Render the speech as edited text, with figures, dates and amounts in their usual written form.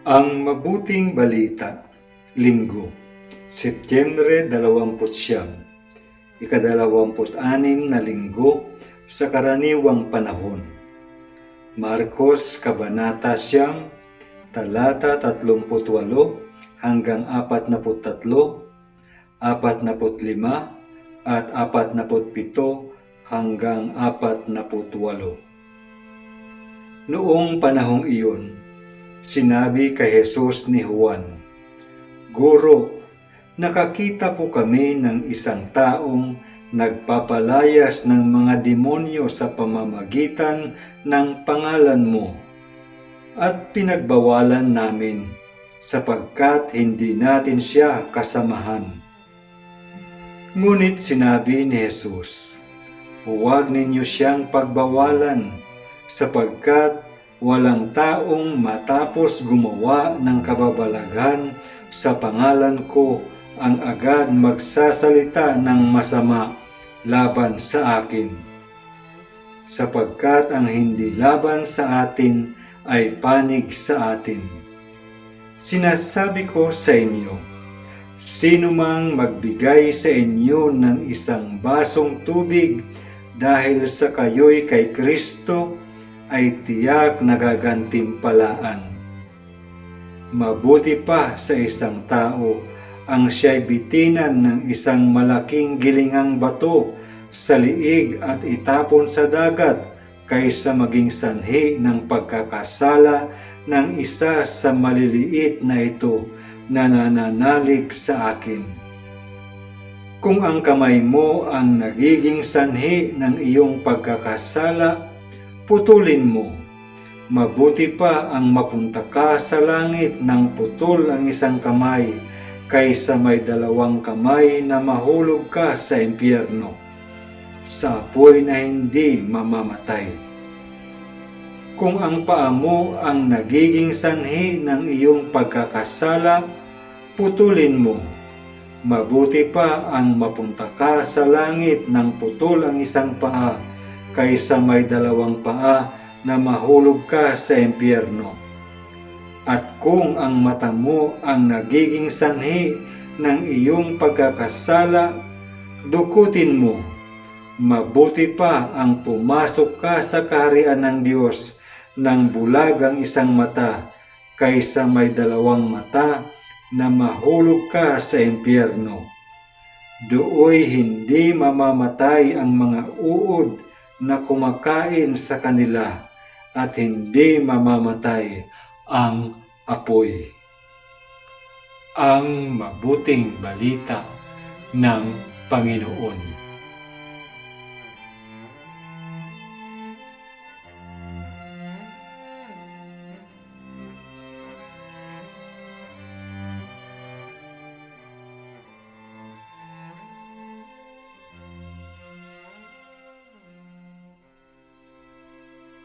Ang mabuting balita, Linggo, Setyembre 29, ika-26 na linggo sa karaniwang panahon. Marcos Kabanata 9, talata 38 hanggang 43, 45 at 47 hanggang 48. Noong panahong iyon, sinabi kay Jesus ni Juan, "Guro, nakakita po kami ng isang taong nagpapalayas ng mga demonyo sa pamamagitan ng pangalan mo, at pinagbawalan namin sapagkat hindi natin siya kasamahan." Ngunit sinabi ni Jesus, "Huwag ninyo siyang pagbawalan, sapagkat walang taong matapos gumawa ng kababalaghan sa pangalan ko ang agad magsasalita ng masama laban sa akin. Sapagkat ang hindi laban sa atin ay panig sa atin. Sinasabi ko sa inyo, sino mang magbigay sa inyo ng isang basong tubig dahil sa kayo'y kay Kristo, ay tiyak nagagantimpalaan. Mabuti pa sa isang tao ang siya'y bitinan ng isang malaking gilingang bato sa liig at itapon sa dagat, kaysa maging sanhi ng pagkakasala ng isa sa maliliit na ito na nananalig sa akin. Kung ang kamay mo ang nagiging sanhi ng iyong pagkakasala, putulin mo. Mabuti pa ang mapunta ka sa langit ng putol ang isang kamay, kaysa may dalawang kamay na mahulog ka sa impyerno, sa apoy na hindi mamamatay. Kung ang paa mo ang nagiging sanhi ng iyong pagkakasala, putulin mo. Mabuti pa ang mapunta ka sa langit ng putol ang isang paa, kaysa may dalawang paa na mahulog ka sa impyerno. At kung ang mata mo ang nagiging sanhi ng iyong pagkakasala, dukutin mo. Mabuti pa ang pumasok ka sa kaharian ng Diyos ng bulag ang isang mata, kaysa may dalawang mata na mahulog ka sa impyerno. Dooy hindi mamamatay ang mga uod na kumakain sa kanila, at hindi mamamatay ang apoy." Ang mabuting balita ng Panginoon.